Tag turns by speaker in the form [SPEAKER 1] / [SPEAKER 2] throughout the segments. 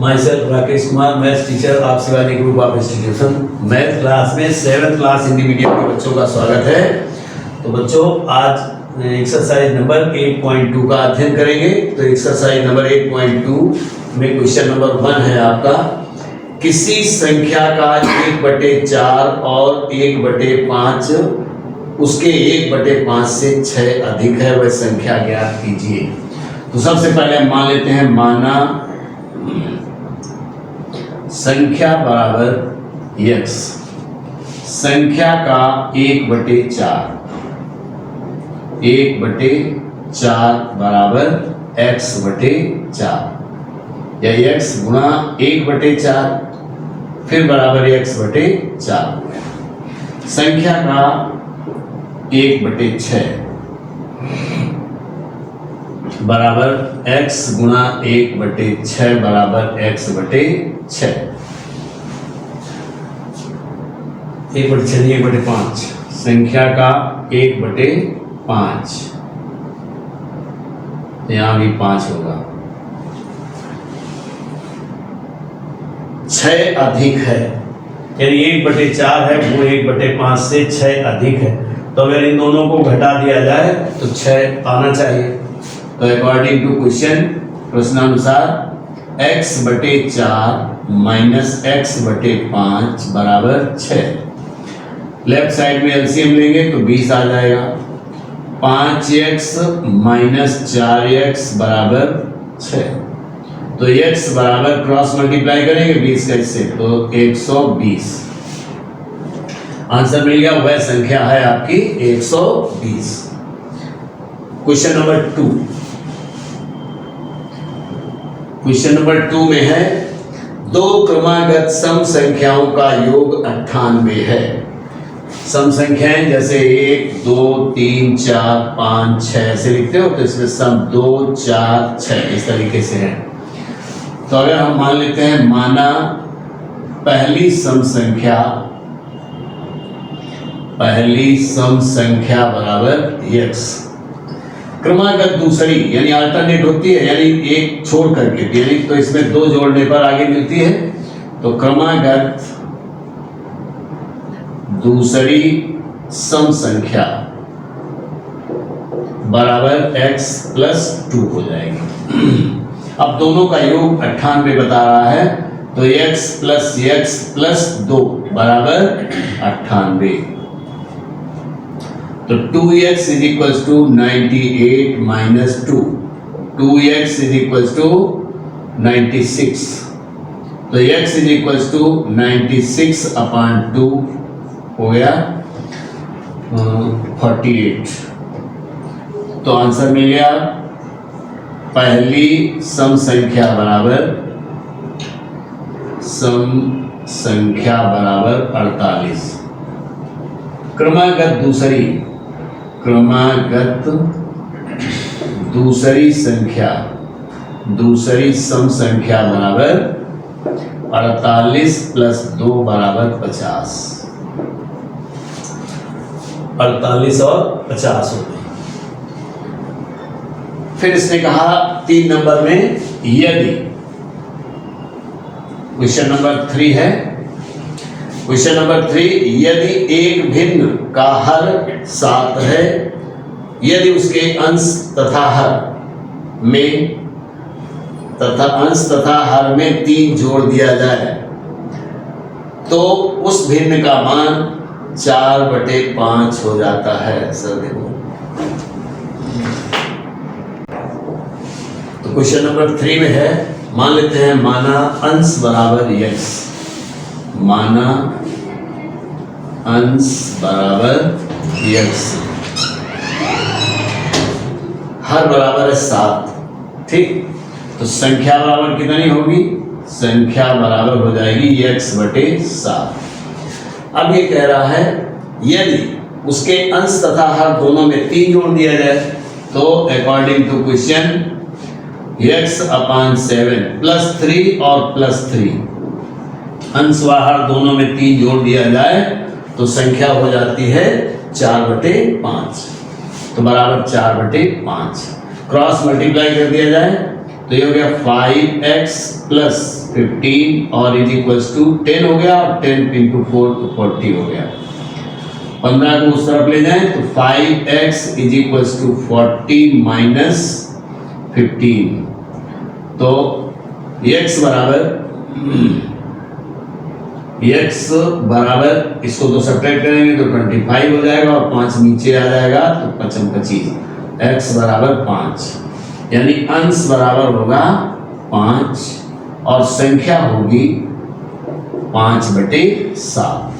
[SPEAKER 1] My self Rakesh Kumar, maths teacher, आप Shivaji group of institution. Math class में 7th class Hindi medium के बच्चों का स्वागत है। तो बच्चों, आज एक्सरसाइज नंबर 8.2 का अध्ययन करेंगे। तो एक्सरसाइज नंबर 8.2 में क्वेश्चन नंबर 1 है आपका, किसी संख्या का 1/4 और 1/5 उसके 1/5 से 6 अधिक है, वह संख्या ज्ञात कीजिए। तो सबसे पहले हम मान लेते हैं, माना संख्या बराबर x, संख्या का 1/4, 1/4 बराबर x/4 या x गुणा 1/4 फिर बराबर x/4। संख्या का 1/6 बराबर x गुणा 1/6 बराबर x/6। 1/6 नहीं, 1/5। संख्या का 1/5, यहां भी 5 होगा। 6 अधिक है, यानी 1/4 है वो 1/5 से 6 अधिक है। तो अगर इन दोनों को घटा दिया जाए तो 6 आना चाहिए। तो अकॉर्डिंग टू क्वेश्चन, प्रश्नानुसार x/4 माइनस x/5 बराबर 6। लेफ्ट साइड में एलसीएम लेंगे तो 20 आ जाएगा। 5x माइनस 4x बराबर 6। तो x बराबर क्रॉस मल्टीप्लाई करेंगे 20 का इससे, तो 120। आंसर मिल गया, वह संख्या है आपकी 120। क्वेश्चन नंबर 2, क्वेश्चन नंबर 2 में है, दो क्रमागत सम संख्याओं का योग 98 है। सम संख्याएं जैसे 1, 2, 3, 4, 5, 6 ऐसे लिखते हो, तो इसमें सम 2, 4, 6 इस तरीके से है। तो अगर हम मान लेते हैं, माना पहली सम संख्या बराबर x, क्रमागत दूसरी यानी अल्टरनेट होती है, यानी एक छोड़ करके, यानी तो इसमें 2 जोड़ने पर आगे मिलती है। तो क्रमागत दूसरी सम संख्या बराबर x+2 हो जाएगी। अब दोनों का योग 98 बता रहा है, तो x+x+2 बराबर 98। तो 2x is equal to 98 minus 2, 2x is equal to 96। तो x इज इक्वल टू 96/2 हो गया 48। तो आंसर मिल गया, पहली सम संख्या बराबर 48। क्रमागत दूसरी संख्या, दूसरी सम संख्या बराबर 48 + 2 बराबर 50। 48 और 50 हो गए। फिर इसने कहा 3 नंबर में, यदि, क्वेश्चन नंबर 3 है, क्वेश्चन नंबर 3, यदि एक भिन्न का हर 7 है, यदि उसके अंश तथा हर में 3 जोड़ दिया जाए, तो उस भिन्न का मान 4/5 हो जाता है। सर देखो, तो क्वेश्चन नंबर 3 में है, मान लेते हैं, माना अंश बराबर x, माना अंश बराबर x, हर बराबर है 7। ठीक, तो संख्या बराबर कितनी होगी? संख्या बराबर हो जाएगी x/7। अब ये कह रहा है, यदि उसके अंश तथा हर दोनों में 3 जोड़ दिया जाए, तो अकॉर्डिंग टू क्वेश्चन x/7 +3 और +3, अंश व हर दोनों में 3 जोड़ दिया जाए तो संख्या हो जाती है 4/5। तो बराबर 4/5। क्रॉस मल्टीप्लाई कर दिया जाए तो ये हो गया 5x प्लस 15 और इज इक्वल्स टू 10 हो गया, और 10 इंटू 4 तो 40 हो गया। 15 को उस तरफ ले जाएं तो 5x is equals to 40 minus 15, तो x बराबर इसको तो सब्ट्रैक्ट करेंगे तो 25 हो जाएगा, और 5 नीचे आ जाएगा तो 5 25, x बराबर 5, यानी अंश बराबर होगा 5 और संख्या होगी 5/7।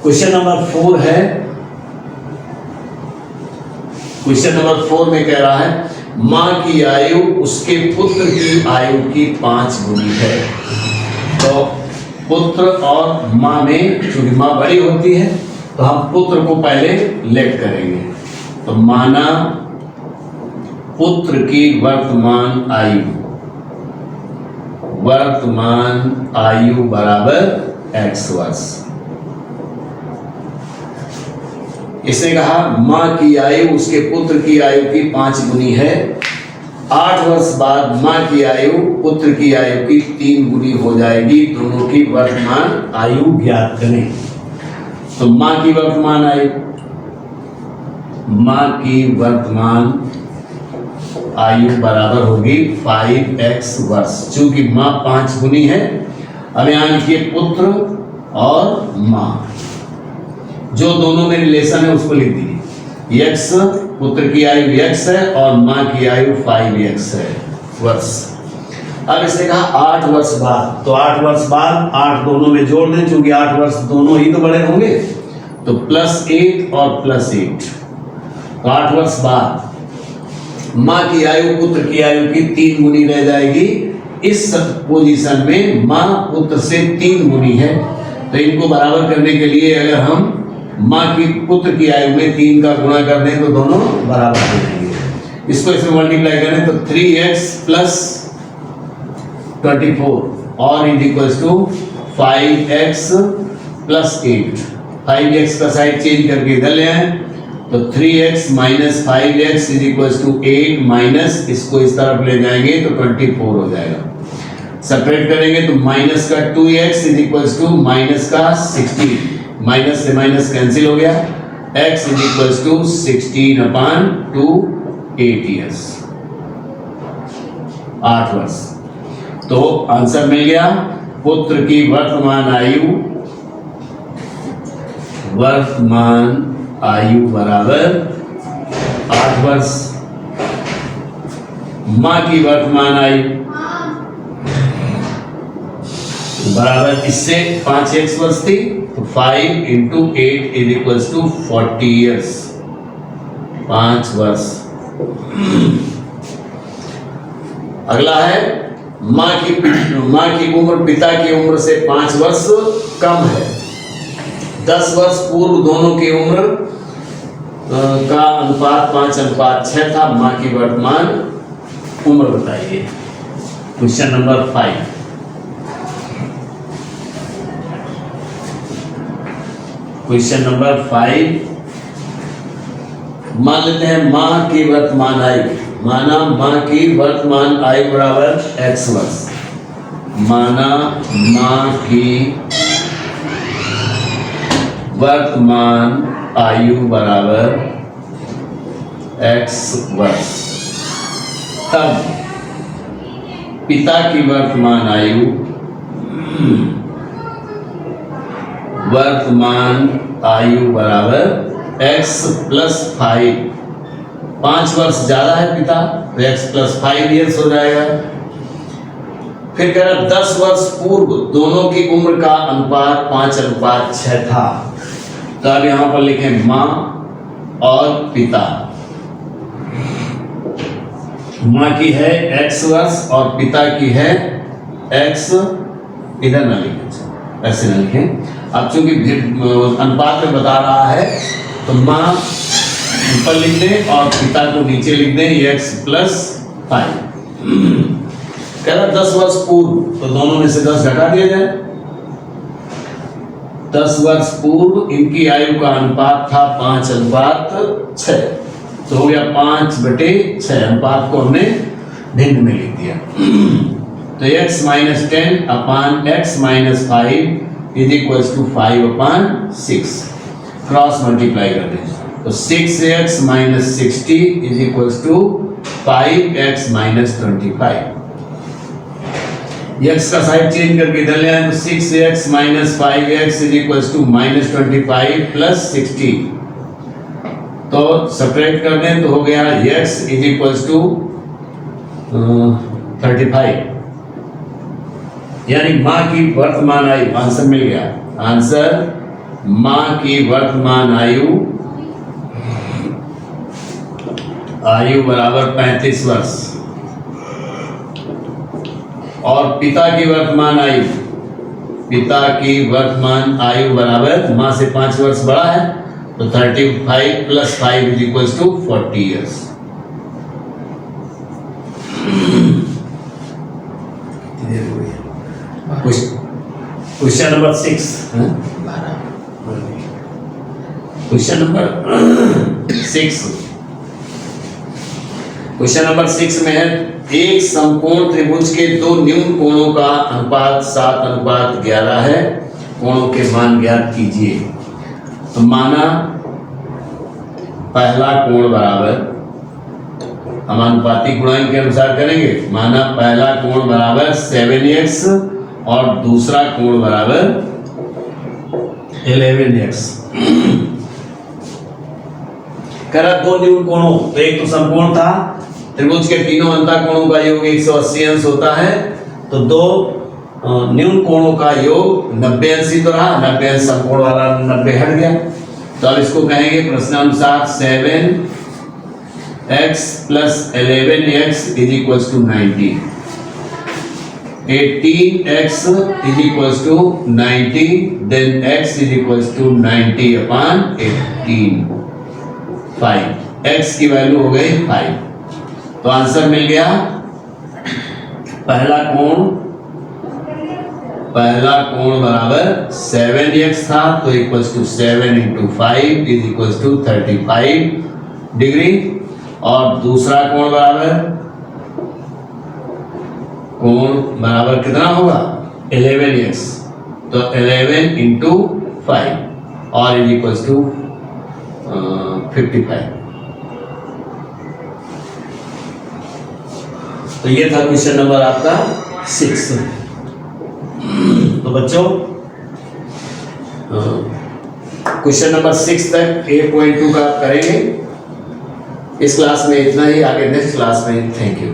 [SPEAKER 1] क्वेश्चन नंबर 4 है। क्वेश्चन नंबर 4 में कह रहा है माँ की आयु उसके पुत्र की आयु की 5 गुनी है। तो पुत्र और माँ में, क्योंकि माँ बड़ी होती है तो हम पुत्र को पहले लेट करेंगे, तो माना पुत्र की वर्तमान आयु बराबर x वर्ष। इसने कहा माँ की आयु उसके पुत्र की आयु की 5 गुनी है। 8 वर्ष बाद माँ की आयु पुत्र की आयु की 3 गुनी हो जाएगी। दोनों की वर्तमान आयु ज्ञात करें। तो माँ की वर्तमान आयु बराबर होगी 5x वर्ष, चूंकि माँ 5 गुनी है। अब यहाँ लिखिए पुत्र और माँ, जो दोनों में रिलेशन है उसको लिख दीजिए। x पुत्र की आयु x है और माँ की आयु 5x है वर्ष। अब इसने कहा 8 वर्ष बाद, तो 8 वर्ष बाद 8 दोनों में जोड़ दें, क्योंकि 8 वर्ष दोनों ही तो बड़े होंगे, तो +8 और +8। तो 8 वर्ष बाद माँ की आयु पुत्र की आयु की 3 गुनी रह जाएगी। इस पोजीशन में माँ पुत्र से 3 गुनी है, तो इनको बराबर करने के लिए अगर हम माँ की पुत्र की आयु में 3 का गुणा कर दें तो दोनों बराबर हो जाएंगे। इसको इसमें मल्टीप्लाई करें तो 3x प्लस 24 और is equals to 5x plus 8। 5x का साइड चेंज करके इधर ले आए, तो 3x minus 5x is equals to 8 minus इसको इस तरफ ले जाएंगे तो 24 हो जाएगा। सेपरेट करेंगे तो माइनस का 2x is equals to minus का 16, माइनस से माइनस कैंसिल हो गया। x is equals to 16/2 8 years, 8 वर्ष। तो आंसर मिल गया। पुत्र की वर्तमान आयु बराबर 8 वर्ष। माँ की वर्तमान आयु बराबर इससे 5x वर्ष थी, तो 5 into 8 is equals to 40 years, 5 वर्ष। अगला है माँ की उम्र पिता की उम्र से 5 वर्ष कम है। 10 वर्ष पूर्व दोनों की उम्र का अनुपात 5:6 था। माँ की वर्तमान उम्र बताइए। Question number 5। क्वेश्चन नंबर 5 मान लेते हैं माँ की वर्तमान आयु, माना माँ की वर्तमान आयु बराबर x वर्ष। माना माँ की वर्तमान आयु बराबर x वर्ष। तब पिता की वर्तमान आयु बराबर x प्लस 5। 5 वर्ष ज्यादा है पिता, तो x प्लस 5 ईयर्स हो जाएगा। फिर कह रहा 10 वर्ष पूर्व दोनों की उम्र का अनुपात 5:6 था। तो अब यहां पर लिखें माँ और पिता। माँ की है x वर्ष और पिता की है x, इधर ना लिखें, ऐसे ना लिखें। अब चूंकि अनुपात में बता रहा है तो माँ ऊपर लिख दें और पिता को नीचे लिख दें x प्लस 5। कह रहा 10 वर्ष पूर्व, तो दोनों में से 10 घटा दिया जाए। 10 वर्ष पूर्व इनकी आयु का अनुपात था 5:6, तो हो गया 5/6, अनुपात को हमने भिन्न में लिख दिया। तो x - 10 upon x - 5 is equal to 5/6, cross multiply कर दें तो 6x - 60 is equal to 5x - 25। x का साइड चेंज करके इधर ले आए तो 6x - 5x is equal to -25 plus 60। तो सब्ट्रैक्ट कर दें तो हो गया x इज इक्वल टू 35, यानी माँ की वर्तमान आयु, आंसर मिल गया। आंसर माँ की वर्तमान आयु बराबर 35 वर्ष और पिता की वर्तमान आयु बराबर माँ से 5 वर्ष बड़ा है तो 35 plus 5 is equal to 40 years. Question number 6, question number 6 में है एक समकोण त्रिभुज के दो न्यून कोणों का अनुपात 7:11 है, कोणों के मान ज्ञात कीजिए। तो माना पहला कोण बराबर, हम अनुपाती गुणांक के अनुसार करेंगे, माना पहला कोण बराबर 7x और दूसरा कोण बराबर 11x। करा दो न्यून कोणों, तो एक तो समकोण था, त्रिभुज के तीनों अंतःकोणों का योग 180 अंश होता है, तो दो न्यून कोणों का योग 90 अंश ही तो रहा, 90 अंश समकोण वाला 90 हट गया। तो अब इसको कहेंगे प्रश्नानुसार 7x plus 11x is equal to 90, 18x is equal to 90, then x is equal to 90/18, 5, x की वैल्यू हो गई 5। तो आंसर मिल गया पहला कोण बराबर 7x था तो equal to 7 × 5 is equal to 35 degree, और दूसरा कोण बराबर कितना होगा 11x, तो 11 × 5 और इज इक्वल टू 55। तो ये था क्वेश्चन नंबर आपका 6। तो बच्चों क्वेश्चन नंबर 6 तक 8.2 का आप करेंगे। इस क्लास में इतना ही, आगे नेक्स्ट क्लास में। Thank you.